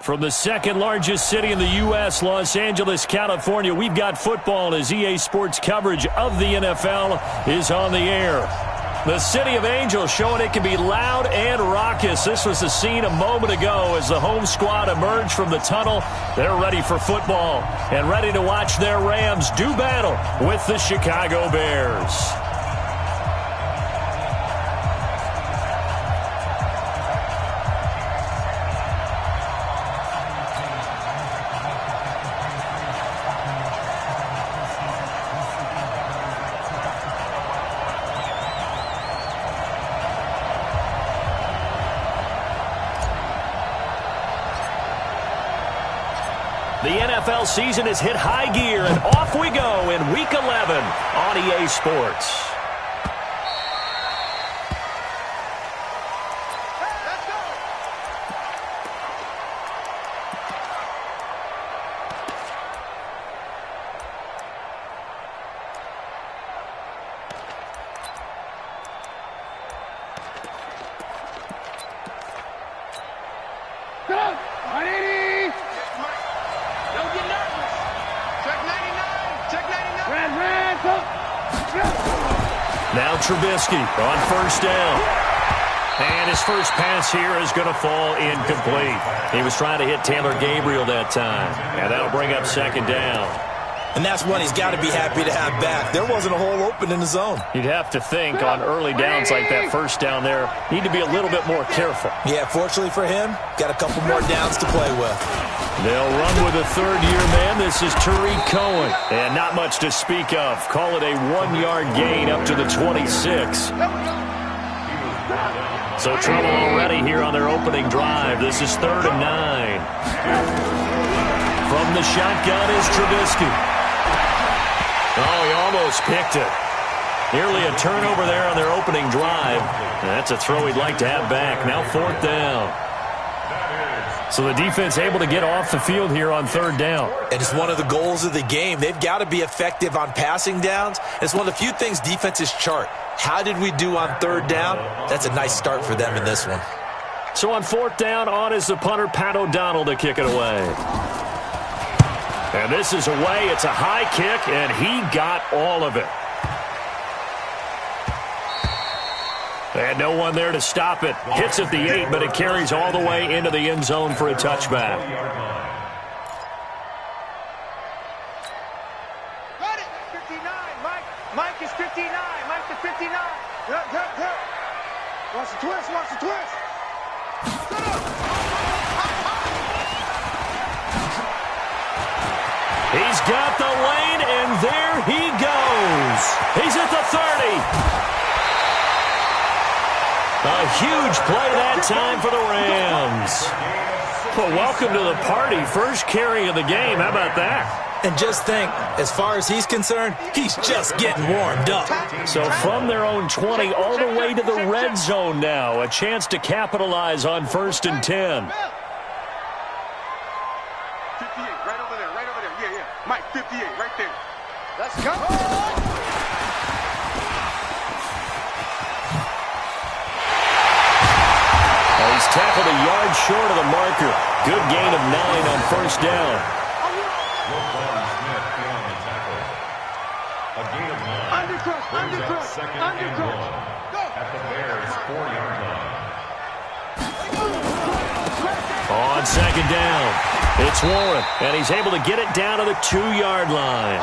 From the second largest city in the U.S., Los Angeles, California, we've got football as EA Sports coverage of the NFL is on the air. The City of Angels showing it can be loud and raucous. This was the scene a moment ago as the home squad emerged from the tunnel. They're ready for football and ready to watch their Rams do battle with the Chicago Bears. The NFL season has hit high gear, and off we go in Week 11 on EA Sports. Now Trubisky on first down. And his first pass here is going to fall incomplete. He was trying to hit Taylor Gabriel that time. And that'll bring up second down. And that's one he's got to be happy to have back. There wasn't a hole open in the zone. You'd have to think on early downs like that first down there, need to be a little bit more careful. Yeah, fortunately for him, got a couple more downs to play with. They'll run with a third-year man. This is Tariq Cohen. And not much to speak of. Call it a 1-yard gain up to the 26. So trouble already here on their opening drive. This is 3rd and 9. From the shotgun is Trubisky. Oh, he almost picked it. Nearly a turnover there on their opening drive. And that's a throw he'd like to have back. Now 4th down. So the defense able to get off the field here on 3rd down. And it's one of the goals of the game. They've got to be effective on passing downs. It's one of the few things defenses chart. How did we do on 3rd down? That's a nice start for them in this one. So on 4th down, on is the punter, Pat O'Donnell, to kick it away. And this is away. It's a high kick, and he got all of it. And no one there to stop it. Hits at the 8, but it carries all the way into the end zone for a touchback. Got it. 59. Mike is 59. Mike is 59. Watch the twist. Watch the twist. He's got the lane, and there he goes. He's at the 30. A huge play that time for the Rams. Well, welcome to the party. First carry of the game. How about that? And just think, as far as he's concerned, he's just getting warmed up. So from their own 20 all the way to the red zone now. A chance to capitalize on 1st and 10. 58, right over there. Yeah. Mike, 58, right there. Let's go. He's tackled a yard short of the marker. Good gain of 9 on 1st down. A gain of 9. Undercross. At the Bears' 4-yard line. On 2nd down, it's Warren, and he's able to get it down to the 2-yard line.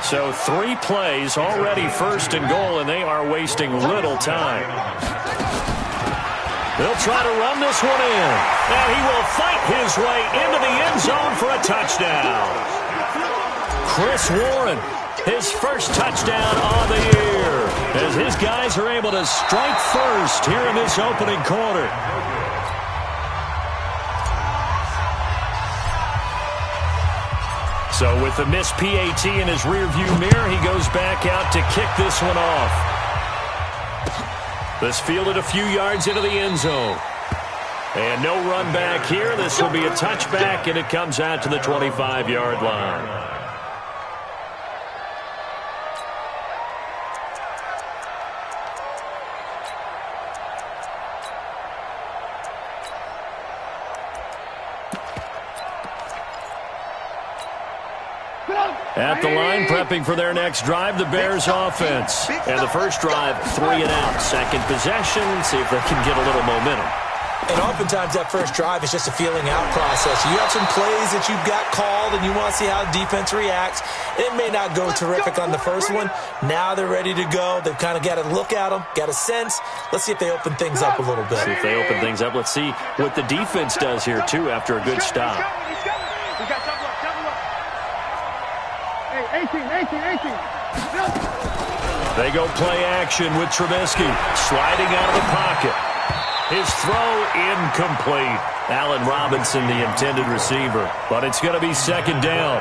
So 3 plays already 1st and goal, and they are wasting little time. They'll try to run this one in. And he will fight his way into the end zone for a touchdown. Chris Warren, his first touchdown on the year, as his guys are able to strike first here in this opening quarter. So with the missed PAT in his rearview mirror, he goes back out to kick this one off. This fielded a few yards into the end zone. And no run back here. This will be a touchback, and it comes out to the 25-yard line. At the line, prepping for their next drive, the Bears offense. And the first drive, 3 and out. Second possession, see if they can get a little momentum. And oftentimes that first drive is just a feeling out process. You have some plays that you've got called and you want to see how defense reacts. It may not go terrific on the first one. Now they're ready to go. They've kind of got to look at them, got a sense. Let's see if they open things up a little bit. See if they open things up. Let's see what the defense does here, too, after a good stop. Hey, 18. They go play action with Trubisky, sliding out of the pocket. His throw incomplete. Allen Robinson, the intended receiver. But it's going to be second down.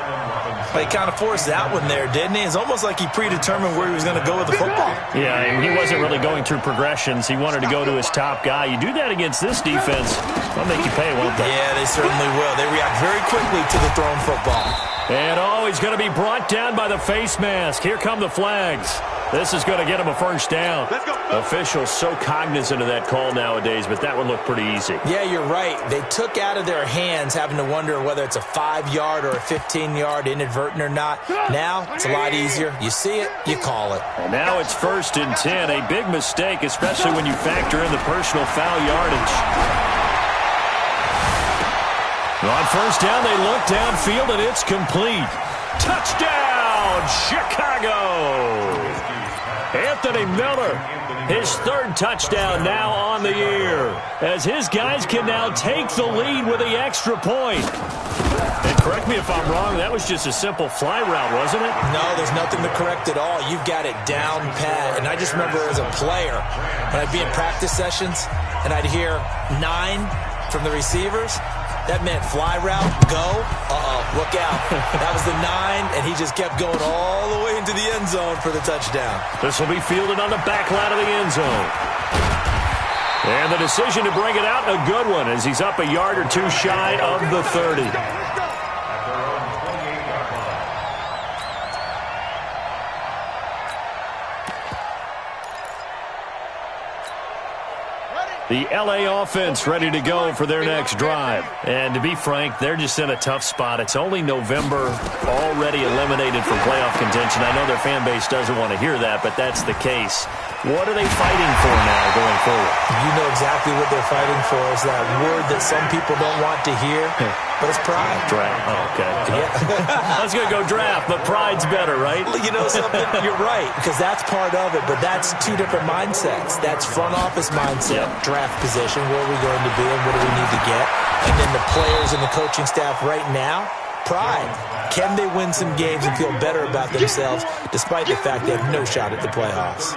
He kind of forced that one there, didn't he? It's almost like he predetermined where he was going to go with the football. Yeah, and he wasn't really going through progressions. He wanted to go to his top guy. You do that against this defense, they'll make you pay, won't they? Yeah, they certainly will. They react very quickly to the thrown football. And he's going to be brought down by the face mask. Here come the flags. This is going to get him a first down. Officials so cognizant of that call nowadays, but that one looked pretty easy. Yeah, you're right. They took out of their hands having to wonder whether it's a 5-yard or a 15-yard inadvertent or not. Now, it's a lot easier. You see it, you call it. And now it's 1st and 10. A big mistake, especially when you factor in the personal foul yardage. On first down, they look downfield, and it's complete. Touchdown, Chicago! Anthony Miller, his 3rd touchdown now on the year, as his guys can now take the lead with the extra point. And correct me if I'm wrong, that was just a simple fly route, wasn't it? No, there's nothing to correct at all. You've got it down pat. And I just remember as a player, when I'd be in practice sessions, and I'd hear 9 from the receivers, that meant fly route, go, look out. That was the 9, and he just kept going all the way into the end zone for the touchdown. This will be fielded on the back line of the end zone. And the decision to bring it out, a good one, as he's up a yard or two shy of the 30. The L.A. offense ready to go for their next drive. And to be frank, they're just in a tough spot. It's only November, already eliminated from playoff contention. I know their fan base doesn't want to hear that, but that's the case. What are they fighting for now going forward? You know exactly what they're fighting for. Is that word that some people don't want to hear, but it's pride. Draft. Oh, okay. Yeah. I was going to go draft, but pride's better, right? You know something? You're right, because that's part of it, but that's 2 different mindsets. That's front office mindset, draft position, where are we going to be and what do we need to get? And then the players and the coaching staff right now, pride. Can they win some games and feel better about themselves despite the fact they have no shot at the playoffs?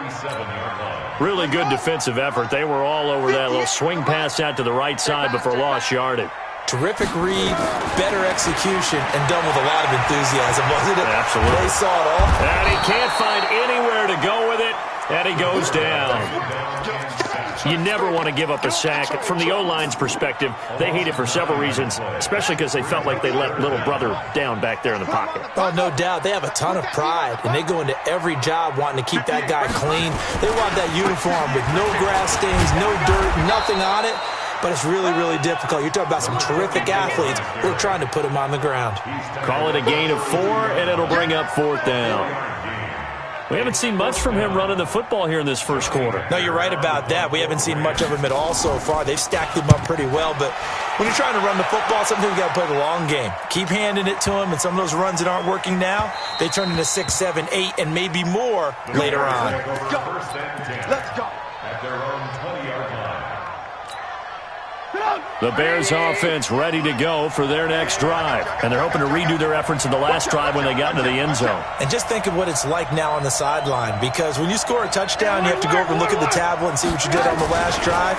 Really good defensive effort. They were all over that little swing pass out to the right side before lost yardage. Terrific read, better execution, and done with a lot of enthusiasm, wasn't it? Absolutely. They saw it all. And he can't find anywhere to go with it, and he goes down. You never want to give up a sack. From the O-line's perspective, they hate it for several reasons, especially because they felt like they let little brother down back there in the pocket. Oh, no doubt. They have a ton of pride, and they go into every job wanting to keep that guy clean. They want that uniform with no grass stains, no dirt, nothing on it. But it's really, really difficult. You're talking about some terrific athletes. We're trying to put him on the ground. Call it a gain of 4, and it'll bring up 4th down. We haven't seen much from him running the football here in this first quarter. No, you're right about that. We haven't seen much of him at all so far. They've stacked him up pretty well. But when you're trying to run the football, sometimes you got to play the long game. Keep handing it to him, and some of those runs that aren't working now, they turn into 6, 7, 8, and maybe more later on. Let's go. Let's go. At their own 20-yard line. The Bears offense ready to go for their next drive. And they're hoping to redo their efforts in the last drive when they got into the end zone. And just think of what it's like now on the sideline, because when you score a touchdown, you have to go over and look at the tablet and see what you did on the last drive.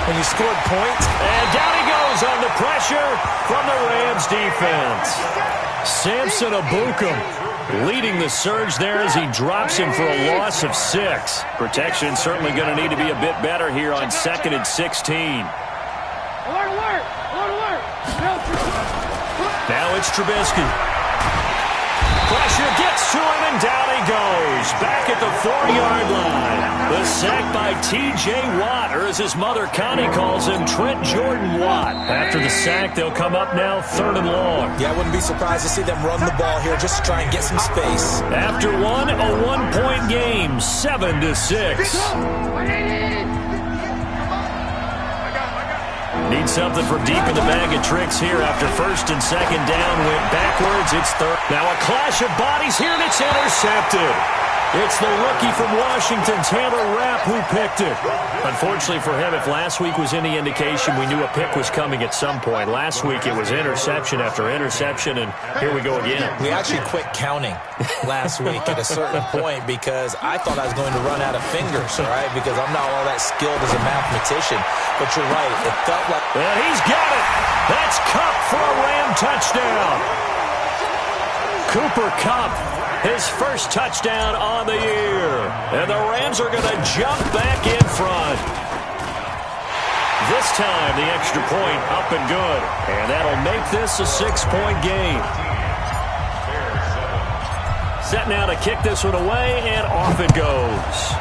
When you scored points. And down he goes under pressure from the Rams defense. Samson Ebukam leading the surge there as he drops him for a loss of 6. Protection certainly going to need to be a bit better here on 2nd and 16. Alert, alert! Alert, alert! Now it's Trubisky. Pressure gets to him, and down he goes. Back at the 4-yard line. The sack by T.J. Watt, or as his mother Connie calls him, Trent Jordan Watt. After the sack, they'll come up now 3rd and long. Yeah, I wouldn't be surprised to see them run the ball here just to try and get some space. After one, a 1-point game, 7-6. Need something from deep in the bag of tricks here after 1st and 2nd down. Went backwards. It's 3rd. Now a clash of bodies here, and it's intercepted. It's the rookie from Washington, Taylor Rapp, who picked it. Unfortunately for him, if last week was any indication, we knew a pick was coming at some point. Last week it was interception after interception, and here we go again. We actually quit counting last week at a certain point because I thought I was going to run out of fingers, all right, because I'm not all that skilled as a mathematician. But you're right. It felt like... And he's got it. That's Kupp for a Ram touchdown. Cooper Kupp, his first touchdown on the year. And the Rams are going to jump back in front. This time, the extra point up and good. And that'll make this a 6-point game. Set now to kick this one away, and off it goes.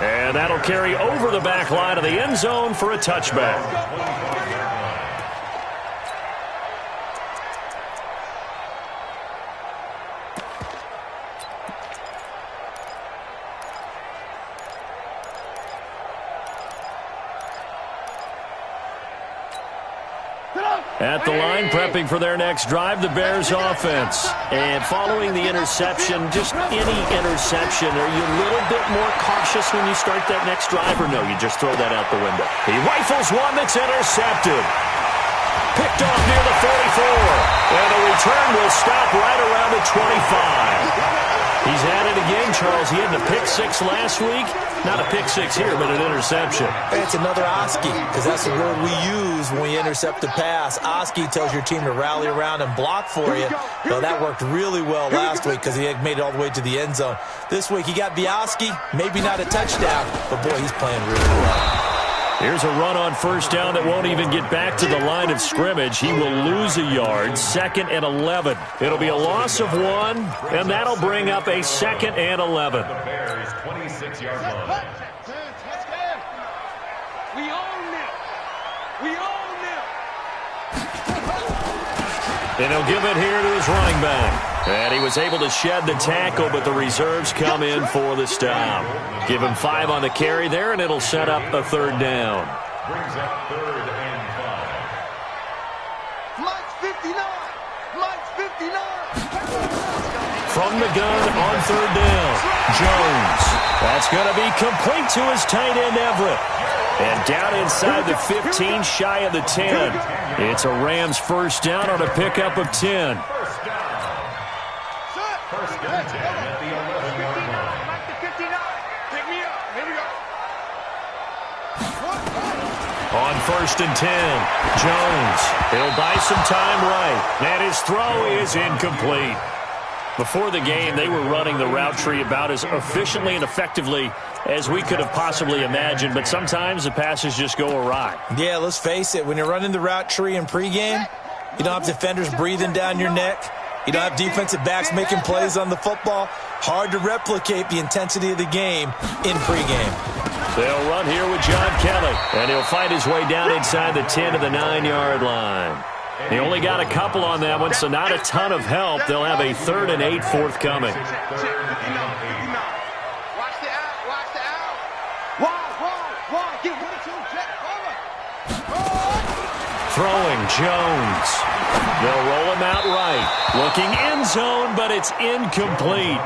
And that'll carry over the back line of the end zone for a touchback. At the line, prepping for their next drive, the Bears offense. And following the interception, just any interception, are you a little bit more cautious when you start that next drive, or no, you just throw that out the window? He rifles one that's intercepted. Picked off near the 44. And the return will stop right around the 25. He's at it again, Charles. He had a pick-6 last week. Not a pick-6 here, but an interception. It's another Oski, because that's the word we use when we intercept a pass. Oski tells your team to rally around and block for you. Well, that worked really well last week because he had made it all the way to the end zone. This week, he got Oski, maybe not a touchdown, but boy, he's playing really well. Here's a run on 1st down that won't even get back to the line of scrimmage. He will lose a yard. 2nd and 11. It'll be a loss of 1, and that'll bring up a 2nd and 11. The Bears' 26-yard line. We own them. We own them. And he'll give it here to his running back. And he was able to shed the tackle, but the reserves come in for the stop. Give him 5 on the carry there, and it'll set up a 3rd down. Brings up 3rd and 5. Mike's 59. Mike's 59. From the gun on 3rd down, Jones. That's going to be complete to his tight end, Everett. And down inside the 15, shy of the 10. It's a Rams 1st down on a pickup of 10. First and 10 at the 11-yard line. Mike the 59. Pick me up. Here we go. On 1st and 10, Jones. He'll buy some time right. And his throw is incomplete. Before the game, they were running the route tree about as efficiently and effectively as we could have possibly imagined, but sometimes the passes just go awry. Yeah, let's face it. When you're running the route tree in pregame, you don't have defenders breathing down your neck. You don't have defensive backs making plays on the football. Hard to replicate the intensity of the game in pregame. They'll run here with John Kelly, and he'll fight his way down inside the 10 to the 9-yard line. He only got a couple on that one, so not a ton of help. They'll have a 3rd and 8 forthcoming. Watch the out. Watch the out. Wide. Get 1 or 2. Check. Throwing Jones. They'll roll him out right. Looking end zone, but it's incomplete.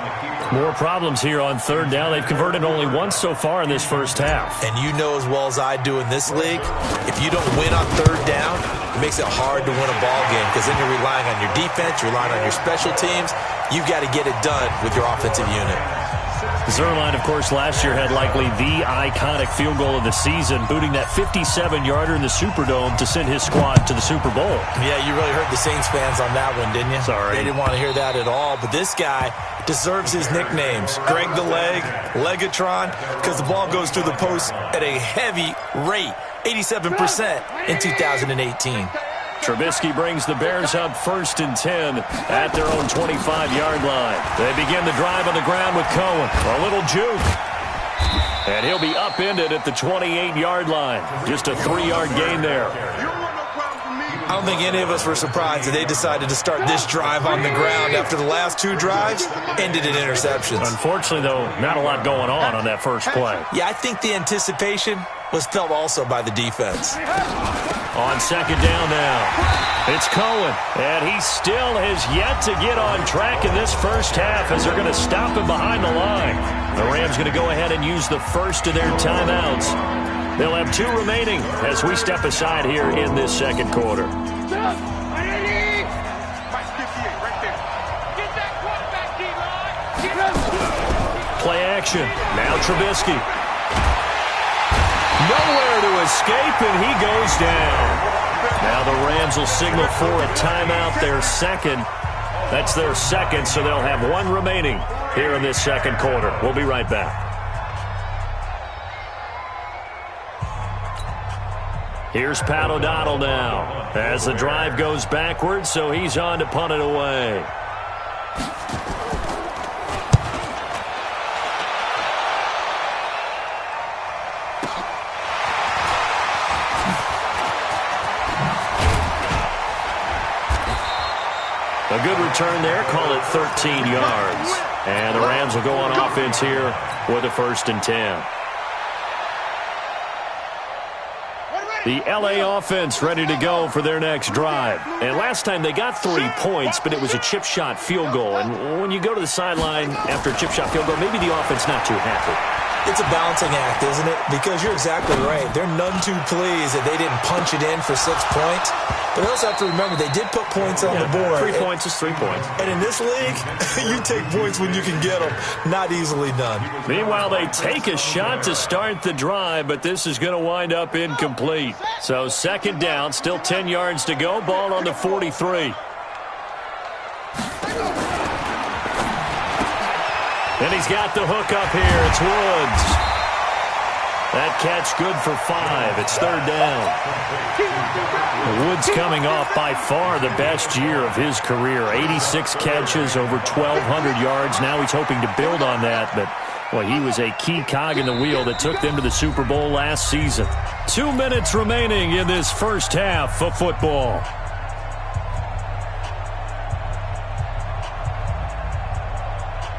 More problems here on 3rd down. They've converted only once so far in this first half. And you know as well as I do in this league, if you don't win on 3rd down, it makes it hard to win a ball game because then you're relying on your defense, you're relying on your special teams. You've got to get it done with your offensive unit. Zuerlein, of course, last year had likely the iconic field goal of the season, booting that 57-yarder in the Superdome to send his squad to the Super Bowl. Yeah, you really hurt the Saints fans on that one, didn't you? Sorry. They didn't want to hear that at all. But this guy deserves his nicknames. Greg the Leg, Legatron, because the ball goes through the post at a heavy rate, 87% in 2018. Trubisky brings the Bears up 1st and 10 at their own 25-yard line. They begin the drive on the ground with Cohen. A little juke. And he'll be upended at the 28-yard line. Just a 3-yard gain there. I don't think any of us were surprised that they decided to start this drive on the ground after the last 2 drives ended in interceptions. Unfortunately, though, not a lot going on that first play. Yeah, I think the anticipation was felt also by the defense. On 2nd down now, it's Cohen, and he still has yet to get on track in this first half as they're going to stop him behind the line. The Rams going to go ahead and use the first of their timeouts. They'll have 2 remaining as we step aside here in this second quarter. Play action. Now Trubisky. Nowhere to escape, and he goes down. Now the Rams will signal for a timeout, their second. That's their second, so they'll have 1 remaining here in this second quarter. We'll be right back. Here's Pat O'Donnell now as the drive goes backwards, so he's on to punt it away. A good return there, call it 13 yards. And the Rams will go on offense here with a 1st and 10. The L.A. offense ready to go for their next drive. And last time they got 3 points, but it was a chip shot field goal. And when you go to the sideline after a chip shot field goal, maybe the offense not too happy. It's a balancing act, isn't it? Because you're exactly right. They're none too pleased that they didn't punch it in for 6 points. But they also have to remember they did put points on the board. 3 points is 3 points. And in this league, you take points when you can get them. Not easily done. Meanwhile, they take a shot to start the drive, but this is going to wind up incomplete. So 2nd down, still 10 yards to go. Ball on the 43. And he's got the hook up here. It's Woods. That catch good for 5. It's 3rd down. Woods coming off by far the best year of his career. 86 catches, over 1,200 yards. Now he's hoping to build on that, but well, he was a key cog in the wheel that took them to the Super Bowl last season. 2 minutes remaining in this first half of football.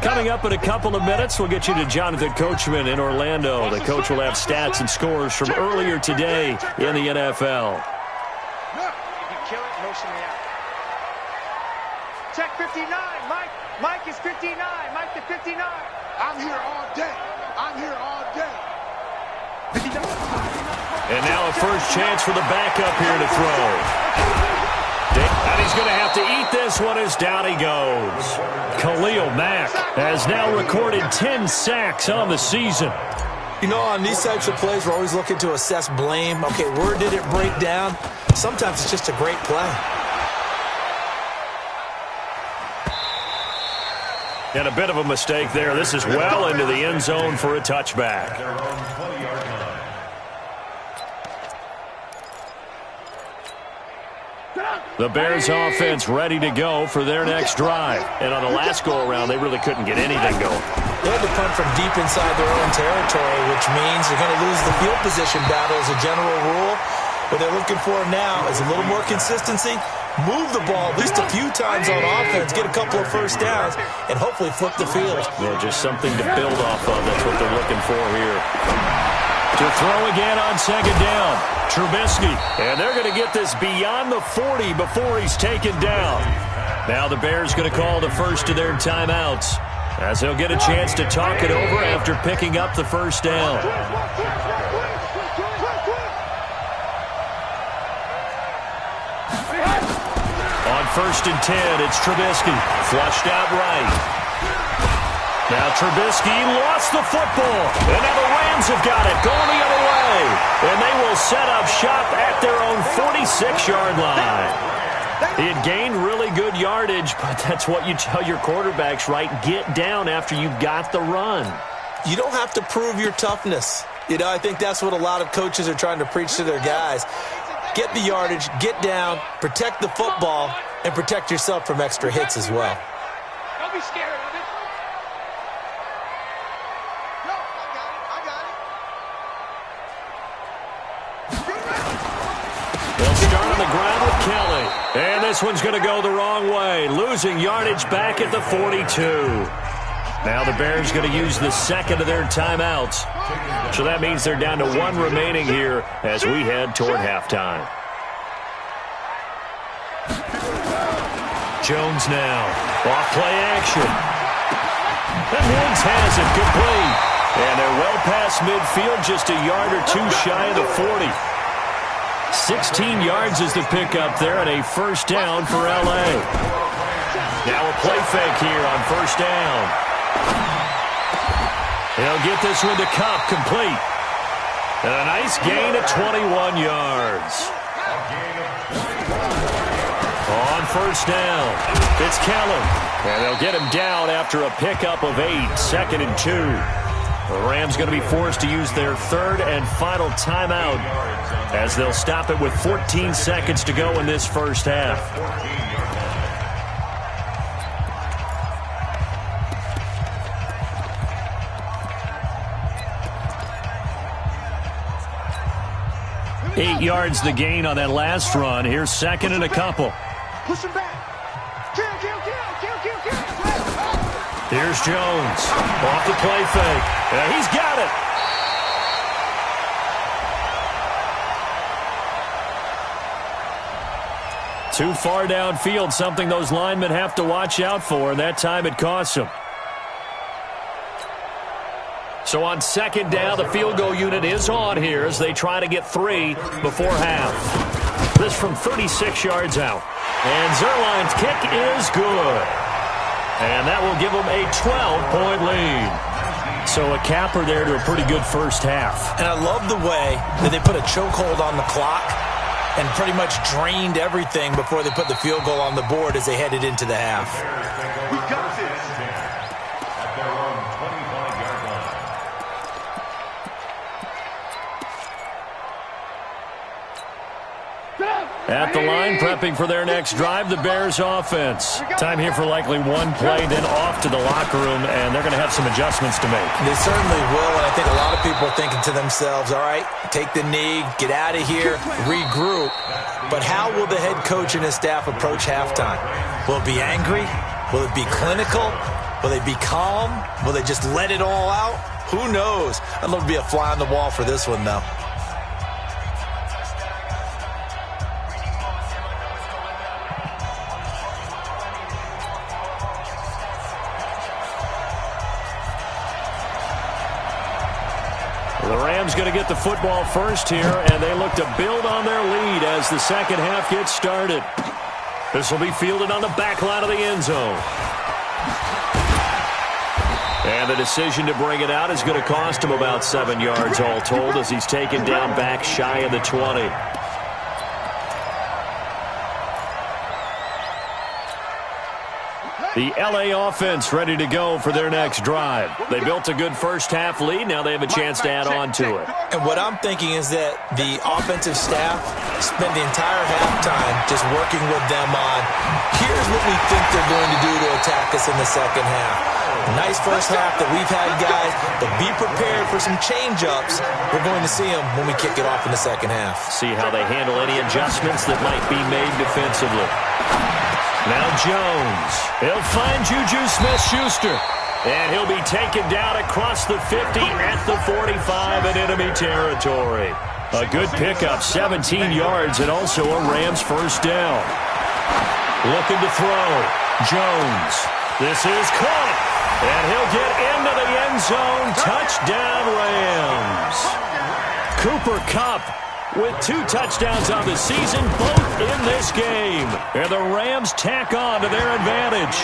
Coming up in a couple of minutes, we'll get you to Jonathan Coachman in Orlando. The coach will have stats and scores from earlier today in the NFL. Check 59. Mike is 59. Mike to 59. I'm here all day. I'm here all day. 59. And now a first chance for the backup here to throw. And he's going to have to eat this one as down he goes. Khalil Mack has now recorded 10 sacks on the season. You know, on these types of plays, we're always looking to assess blame. Okay, where did it break down? Sometimes it's just a great play. And a bit of a mistake there. This is well into the end zone for a touchback. The Bears offense ready to go for their next drive. And on the last go-around, they really couldn't get anything going. They had to punt from deep inside their own territory, which means they're going to lose the field position battle as a general rule. What they're looking for now is a little more consistency, move the ball at least a few times on offense, get a couple of first downs, and hopefully flip the field. Yeah, just something to build off of. That's what they're looking for here. To throw again on 2nd down. Trubisky. And they're going to get this beyond the 40 before he's taken down. Now the Bears going to call the first of their timeouts as they'll get a chance to talk it over after picking up the first down. On 1st and 10, it's Trubisky. Flushed out right. Now Trubisky lost the football. And now the Rams have got it going the other way. And they will set up shop at their own 46-yard line. He had gained really good yardage, but that's what you tell your quarterbacks, right? Get down after you've got the run. You don't have to prove your toughness. You know, I think that's what a lot of coaches are trying to preach to their guys. get the yardage, get down, protect the football, and protect yourself from extra hits as well. Don't be scared of it. No, I got it. They'll start on the ground with Kelly. And this one's going to go the wrong way, losing yardage back at the 42. Now the Bears going to use the second of their timeouts. So that means they're down to one remaining here as we head toward halftime. Jones now. Off play action. And Woods has it complete. And they're well past midfield, just a yard or two shy of the 40. 16 yards is the pickup there and a first down for L.A. Now a play fake here on first down. He'll get this one to Kupp, complete. And a nice gain of 21 yards. On first down, it's Kellen. And they'll get him down after a pickup of 8, 2nd and 2. The Rams going to be forced to use their third and final timeout as they'll stop it with 14 seconds to go in this first half. Eight yards the gain on that last run. Here's second and a couple. Push him back. Kill. Here's Jones. Off the play fake. He's got it. Too far downfield, something those linemen have to watch out for, and that time it costs them. So on second down, the field goal unit is on here as they try to get 3 before half. This from 36 yards out. And Zuerlein's kick is good. And that will give them a 12-point lead. So a capper there to a pretty good first half. And I love the way that they put a chokehold on the clock and pretty much drained everything before they put the field goal on the board as they headed into the half. We got this. At their own 25-yard line. At the line, prepping for their next drive, the Bears offense. Time here for likely one play, then off to the locker room, and they're going to have some adjustments to make. They certainly will, and I think a lot of people are thinking to themselves, all right, take the knee, get out of here, regroup. But how will the head coach and his staff approach halftime? Will it be angry? Will it be clinical? Will they be calm? Will they just let it all out? Who knows? I'd love to be a fly on the wall for this one, though. The Rams going to get the football first here, and they look to build on their lead as the second half gets started. This will be fielded on the back line of the end zone. And the decision to bring it out is going to cost him about 7 yards all told as he's taken down back shy of the 20. The L.A. offense ready to go for their next drive. They built a good first-half lead. Now they have a chance to add on to it. And what I'm thinking is that the offensive staff spent the entire halftime just working with them on, here's what we think they're going to do to attack us in the second half. Nice first half that we've had, guys, but be prepared for some change-ups. We're going to see them when we kick it off in the second half. See how they handle any adjustmts that might be made defensively. Now Jones. He'll find Juju Smith-Schuster. And he'll be taken down across the 50 at the 45 in enemy territory. A good pickup, 17 yards, and also a Rams first down. Looking to throw. Jones. This is caught. And he'll get into the end zone. Touchdown, Rams. Cooper Kupp with 2 touchdowns on the season, both in this game. And the Rams tack on to their advantage.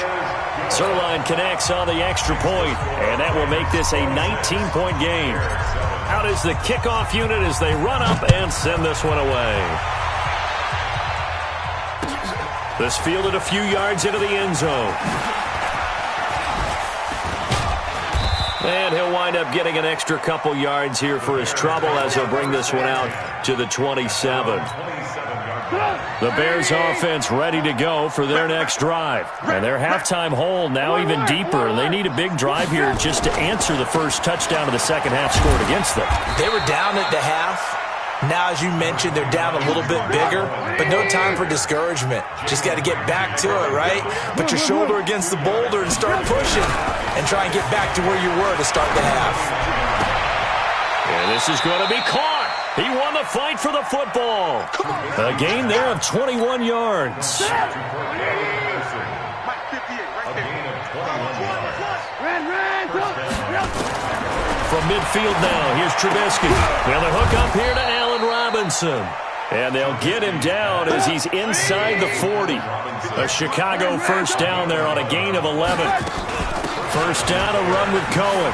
Zuerlein connects on the extra point, and that will make this a 19-point game. Out is the kickoff unit as they run up and send this one away. This fielded a few yards into the end zone. And he'll wind up getting an extra couple yards here for his trouble as he'll bring this one out to the 27. The Bears offense ready to go for their next drive. And their halftime hole now even deeper. And they need a big drive here just to answer the first touchdown of the second half scored against them. They were down at the half. Now, as you mentioned, they're down a little bit bigger, but no time for discouragement. Just got to get back to it, right? Put your shoulder against the boulder and start pushing and try and get back to where you were to start the half. And this is going to be caught. He won the fight for the football. A gain there of 21 yards. From midfield now, here's Trubisky. Now the hook up here to Allen Robinson. And they'll get him down as he's inside the 40. A Chicago first down there on a gain of 11. First down, a run with Cohen.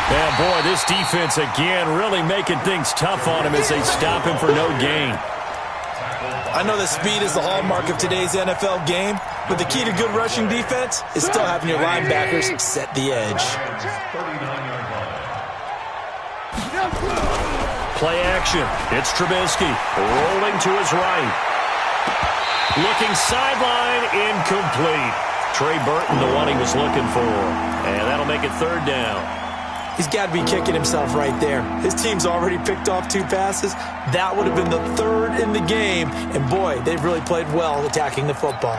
And boy, this defense again really making things tough on him as they stop him for no gain. I know that speed is the hallmark of today's NFL game, but the key to good rushing defense is still having your linebackers set the edge. Play action. It's Trubisky rolling to his right. Looking sideline, incomplete. Trey Burton, the one he was looking for. And that'll make it third down. He's got to be kicking himself right there. His team's already picked off 2 passes. That would have been the 3rd in the game. And boy, they've really played well attacking the football.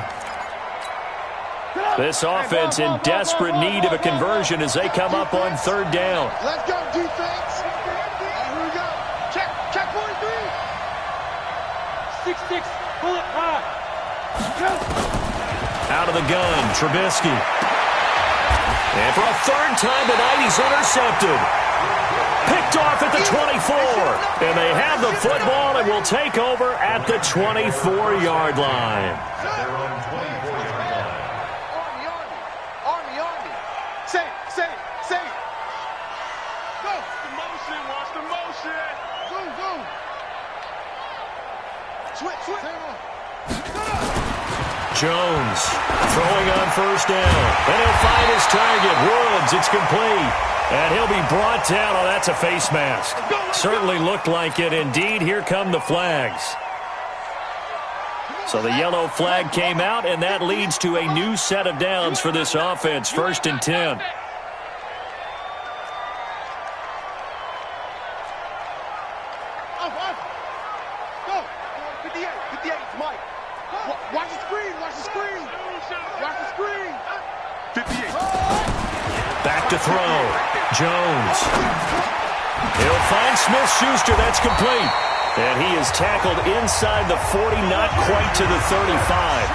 This offense in desperate need of a conversion as they come up on third down. Let's go, defense. Here we go. Check 43. 6-6. Pull it high. Out of the gun, Trubisky. And for a third time tonight, he's intercepted. Picked off at the 24. And they have the football and will take over at the 24-yard line. Army. Say it. Go. Watch the motion. Go. Switch. Jones throwing on first down. And he'll find his target. Woods, it's complete. And he'll be brought down. Oh, that's a face mask. Certainly looked like it. Indeed, here come the flags. So the yellow flag came out, and that leads to a new set of downs for this offense. 1st and 10. Go. 58, Mike. Watch the screen. 58. Back to throw. Jones. He'll find Smith-Schuster. That's complete. And he is tackled inside the 40, not quite to the 35.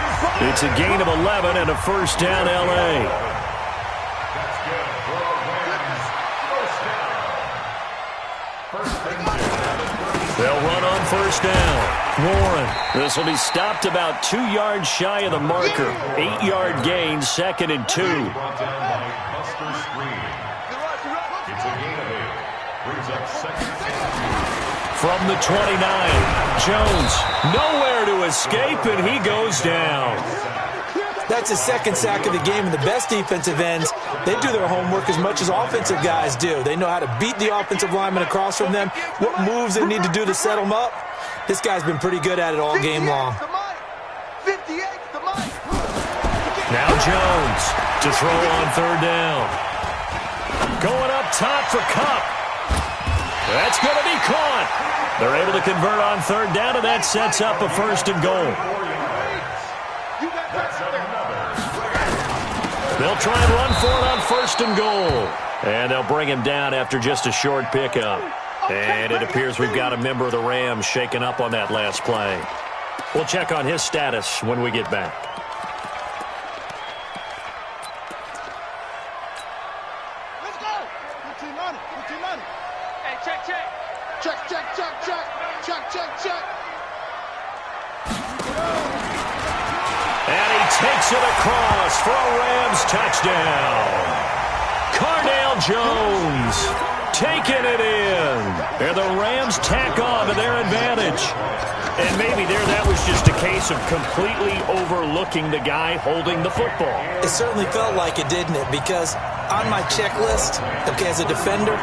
It's a gain of 11 and a first down, L.A. They'll run on first down. Warren. This will be stopped about 2 yards shy of the marker. 8-yard gain, 2nd and 2. Brought down by Buster Screen. It's a gain of 8. Brings up 2nd and 10. From the 29, Jones nowhere to escape, and he goes down. That's his 2nd sack of the game, and the best defensive ends, they do their homework as much as offensive guys do. They know how to beat the offensive lineman across from them, what moves they need to do to set them up. This guy's been pretty good at it all game long. 58, Now Jones to throw on third down. Going up top for Kupp. That's going to be caught. They're able to convert on third down, and that sets up a 1st and goal. They'll try and run for it on 1st and goal. And they'll bring him down after just a short pickup. And it appears we've got a member of the Rams shaken up on that last play. We'll check on his status when we get back. Let's go. 15-90. Hey, check. Check. And he takes it across for a Rams touchdown. Cardale Jones taking it in. And the Rams tack on to their advantage. And maybe that was just a case of completely overlooking the guy holding the football. It certainly felt like it, didn't it? Because on my checklist, okay, as a defender,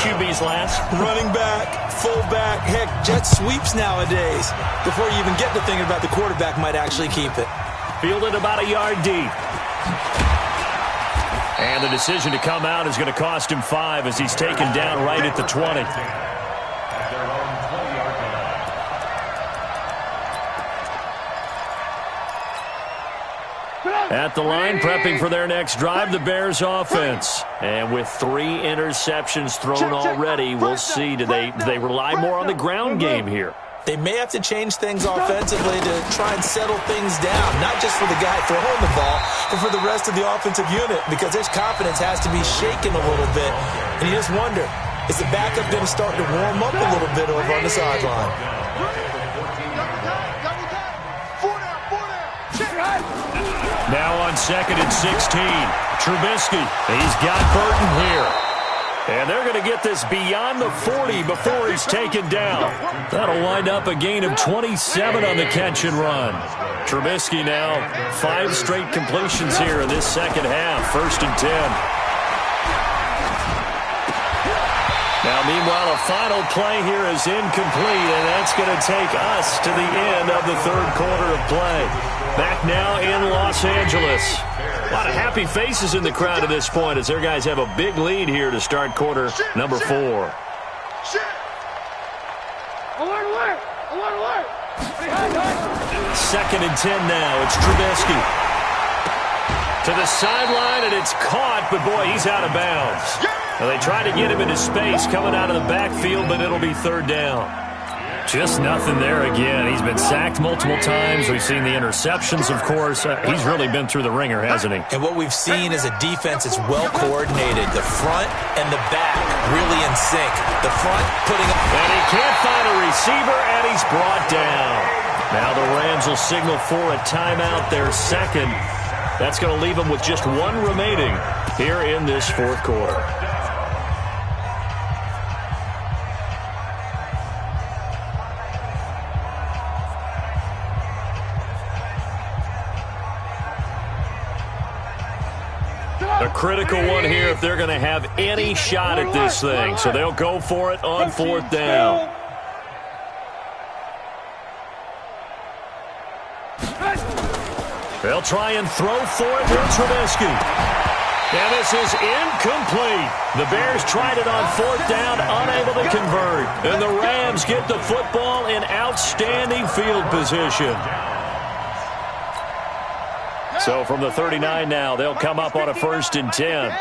QB's last. running back, fullback, heck, jet sweeps nowadays. Before you even get to thinking about the quarterback might actually keep it. Fielded about a yard deep. And the decision to come out is going to cost him 5 as he's taken down right at the 20. At the line, prepping for their next drive, the Bears offense. And with 3 interceptions thrown already, we'll see. Do they rely more on the ground game here? They may have to change things offensively to try and settle things down, not just for the guy throwing the ball, but for the rest of the offensive unit, because his confidence has to be shaken a little bit. And you just wonder, is the backup going to start to warm up a little bit over on the sideline? Now on 2nd and 16, Trubisky. He's got Burton here. And they're going to get this beyond the 40 before he's taken down. That'll wind up a gain of 27 on the catch and run. Trubisky now 5 straight completions here in this second half. 1st and 10. Now, meanwhile, a final play here is incomplete, and that's going to take us to the end of the 3rd quarter of play. Back now in Los Angeles. A lot of happy faces in the crowd at this point as their guys have a big lead here to start quarter number 4. Second and 10 now. It's Trubisky. To the sideline, and it's caught, but boy, he's out of bounds. Now, they try to get him into space coming out of the backfield, but it'll be 3rd down. Just nothing there again. He's been sacked multiple times. We've seen the interceptions, of course. He's really been through the ringer, hasn't he? And what we've seen is a defense that's well coordinated. The front and the back really in sync. The front putting up... And he can't find a receiver, and he's brought down. Now the Rams will signal for a timeout, their 2nd. That's going to leave them with just 1 remaining here in this 4th quarter. A critical one here if they're going to have any shot at this thing. So they'll go for it on 4th down. They'll try and throw for it with Trubisky. And this is incomplete. The Bears tried it on 4th down, unable to convert. And the Rams get the football in outstanding field position. So from the 39 now, they'll come up on a 1st and 10.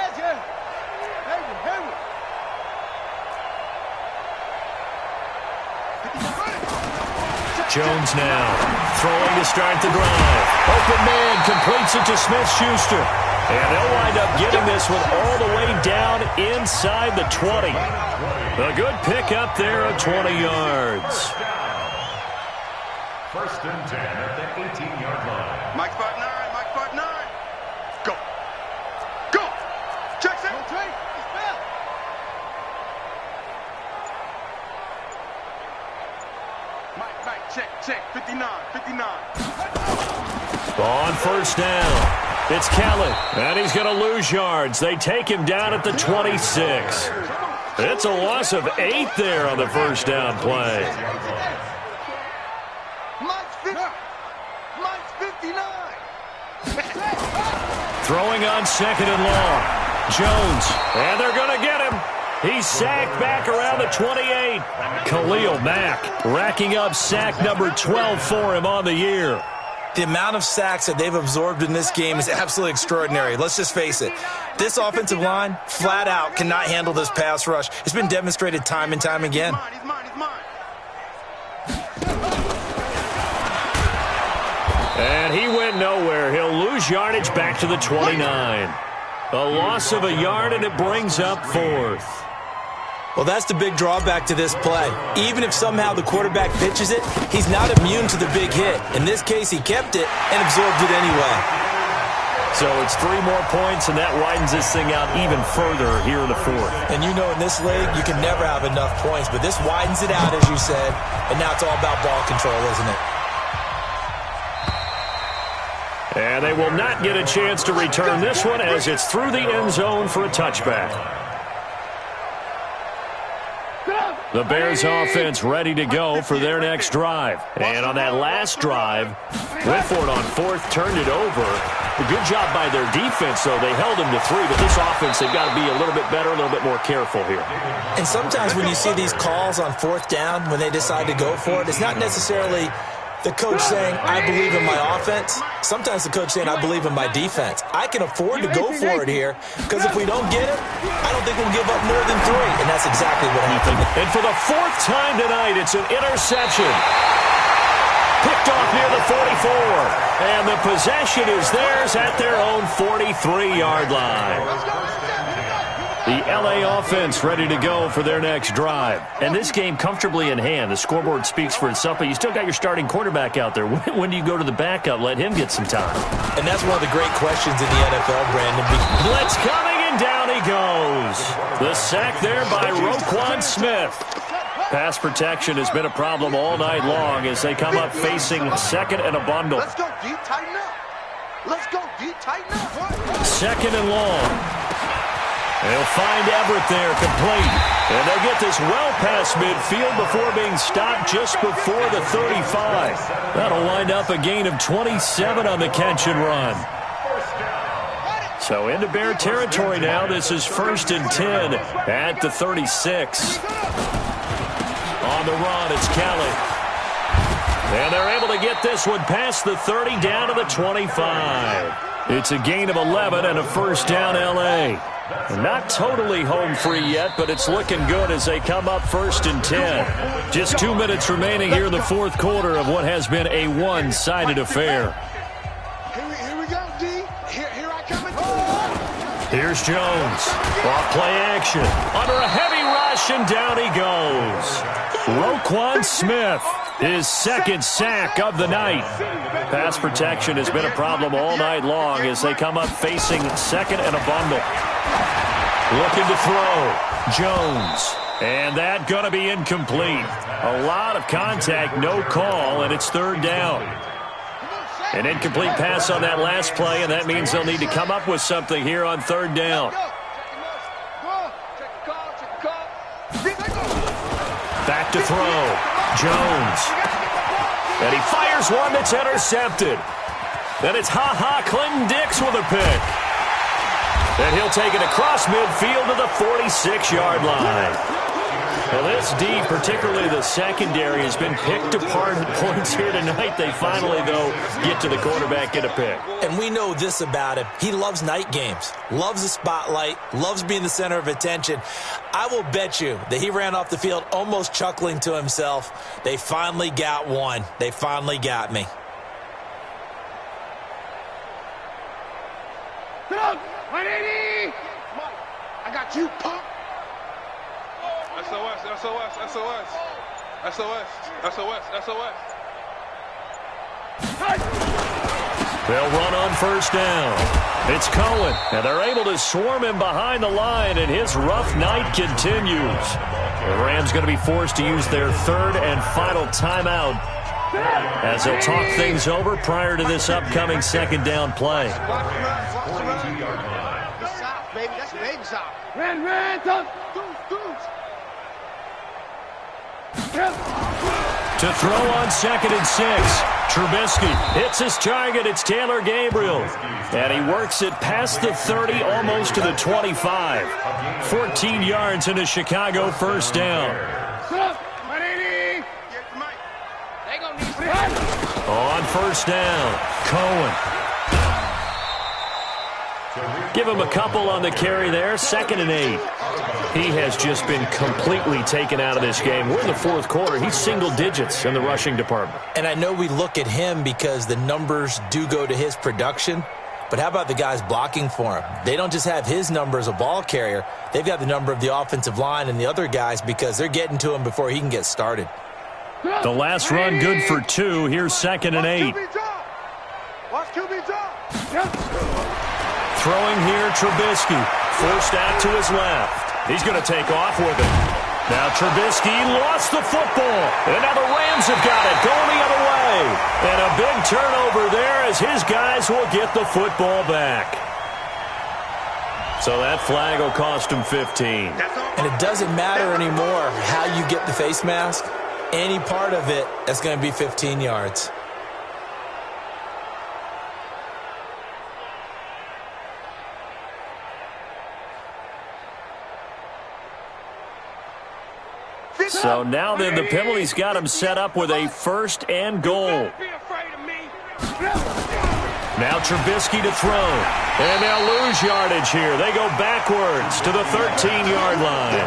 Jones now throwing to start the drive. Open man completes it to Smith-Schuster. And they'll wind up getting this one all the way down inside the 20. A good pick up there of 20 yards. 1st and 10 at the 18-yard line. Mike 5'9", Mike 5'9". Go. Go. Check it. Mike, check. 59. On 1st down, it's Kelly, and he's going to lose yards. They take him down at the 26. It's a loss of 8 there on the 1st down play. Mike's 59. Throwing on 2nd and long. Jones, and they're going to get him. He's sacked back around the 28. Khalil Mack racking up sack number 12 for him on the year. The amount of sacks that they've absorbed in this game is absolutely extraordinary. Let's just face it. This offensive line, flat out, cannot handle this pass rush. It's been demonstrated time and time again. He's mine. And he went nowhere. He'll lose yardage back to the 29. A loss of a yard, and it brings up 4th. Well, that's the big drawback to this play. Even if somehow the quarterback pitches it, he's not immune to the big hit. In this case, he kept it and absorbed it anyway. So it's 3 more points, and that widens this thing out even further here in the 4th. And you know in this league, you can never have enough points, but this widens it out, as you said, and now it's all about ball control, isn't it? And they will not get a chance to return this one as it's through the end zone for a touchback. The Bears offense ready to go for their next drive. And on that last drive, went for it on fourth, turned it over. A good job by their defense, though. They held them to 3, but this offense, they've got to be a little bit better, a little bit more careful here. And sometimes when you see these calls on fourth down, when they decide to go for it, it's not necessarily the coach saying, I believe in my offense. Sometimes the coach saying, I believe in my defense. I can afford to go for it here because if we don't get it, I don't think we'll give up more than 3. And that's exactly what happened. And for the 4th time tonight, it's an interception. Picked off near the 44. And the possession is theirs at their own 43-yard line. The L.A. offense ready to go for their next drive. And this game comfortably in hand. The scoreboard speaks for itself, but you still got your starting quarterback out there. When do you go to the backup? Let him get some time. And that's one of the great questions in the NFL, Brandon. Blitz coming, and down he goes. The sack there by Roquan Smith. Pass protection has been a problem all night long as they come up facing second and a bundle. Let's go deep, tighten up. Let's go deep, tighten up. Second and long. They'll find Everett there, complete. And they'll get this well past midfield before being stopped just before the 35. That'll wind up a gain of 27 on the catch and run. So into Bear territory now. This is 1st and 10 at the 36. On the run, it's Kelly. And they're able to get this one past the 30 down to the 25. It's a gain of 11 and a first down L.A. Not totally home free yet, but it's looking good as they come up 1st and 10. Just 2 minutes remaining here in the 4th quarter of what has been a one-sided affair. Here we go, D. Here I come again. Here's Jones. Off play action. Under a heavy rush, and down he goes. Roquan Smith, his 2nd sack of the night. Pass protection has been a problem all night long as they come up facing second and a bundle. Looking to throw. Jones. And that going to be incomplete. A lot of contact, no call, and it's 3rd down. An incomplete pass on that last play, and that means they'll need to come up with something here on 3rd down. Back to throw. Jones. And he fires one that's intercepted. Then it's Clinton Dix with a pick. And he'll take it across midfield to the 46-yard line. Well, this D, particularly the secondary, has been picked apart at points here tonight. They finally, though, get to the quarterback, get a pick. And we know this about him. He loves night games, loves the spotlight, loves being the center of attention. I will bet you that he ran off the field almost chuckling to himself. They finally got one. They finally got me. Get up! 180! I got you, punk! SOS, SOS, SOS. SOS, SOS, SOS. They'll run on 1st down. It's Cohen, and they're able to swarm him behind the line, and his rough night continues. The Rams going to be forced to use their 3rd and final timeout as they'll talk things over prior to this upcoming 2nd down play. South, baby. That's baby South. Ran, tough. Deuce. To throw on 2nd and 6. Trubisky hits his target. It's Taylor Gabriel. And he works it past the 30, almost to the 25. 14 yards into Chicago 1st down. On 1st down, Cohen. Give him a couple on the carry there. 2nd and 8. He has just been completely taken out of this game. We're in the 4th quarter. He's single digits in the rushing department. And I know we look at him because the numbers do go to his production. But how about the guys blocking for him? They don't just have his number as a ball carrier. They've got the number of the offensive line and the other guys because they're getting to him before he can get started. The last run good for 2. Here's 2nd and 8. Watch QB drop. Throwing here, Trubisky. Forced out to his left. He's going to take off with it. Now Trubisky lost the football. And now the Rams have got it, going the other way. And a big turnover there as his guys will get the football back. So that flag will cost him 15. And it doesn't matter anymore how you get the face mask. Any part of it is going to be 15 yards. So now then the penalty's got him set up with a 1st and goal. Now Trubisky to throw. And they'll lose yardage here. They go backwards to the 13-yard line.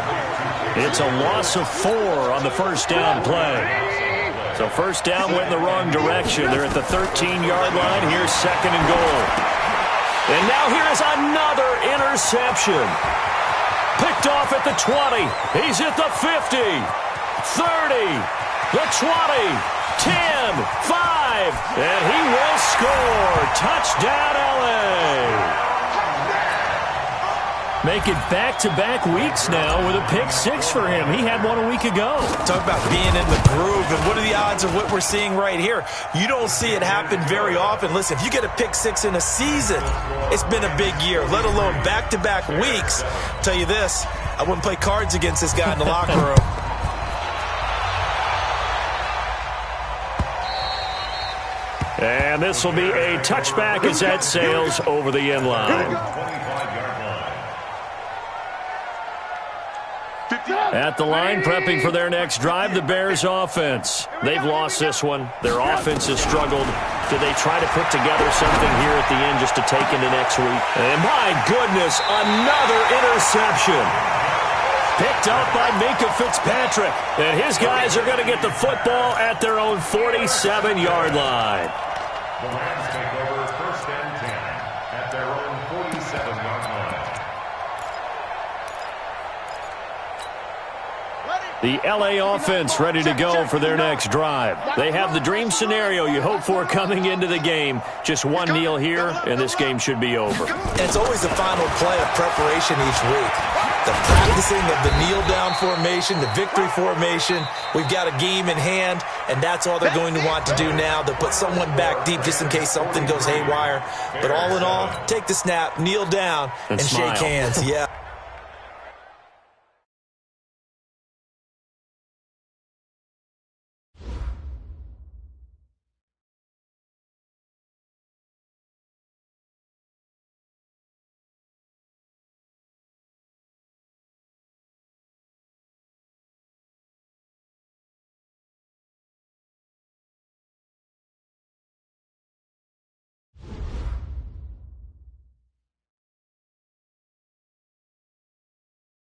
It's a loss of 4 on the 1st down play. So 1st down went in the wrong direction. They're at the 13-yard line. Here's 2nd and goal. And now here is another interception. Picked off at the 20. He's at the 50. 30. The 20. 10. 5. And he will score. Touchdown, L.A. Make it back-to-back weeks now with a pick 6 for him. He had one a week ago. Talk about being in the groove, and what are the odds of what we're seeing right here? You don't see it happen very often. Listen, if you get a pick 6 in a season, it's been a big year, let alone back-to-back weeks. I'll tell you this, I wouldn't play cards against this guy in the locker room. And this will be a touchback as that sails over the end line. At the line, prepping for their next drive, the Bears offense. They've lost this one. Their offense has struggled. Do they try to put together something here at the end just to take into next week? And my goodness, another interception. Picked up by Minkah Fitzpatrick. And his guys are going to get the football at their own 47-yard line. The Rams take over 1st and 10 at their own 47-yard line. The L.A. offense ready to go for their next drive. They have the dream scenario you hope for coming into the game. Just one kneel here, and this game should be over. And it's always the final play of preparation each week. The practicing of the kneel-down formation, the victory formation. We've got a game in hand, and that's all they're going to want to do now. They'll put someone back deep just in case something goes haywire. But all in all, take the snap, kneel down, and shake hands. Yeah.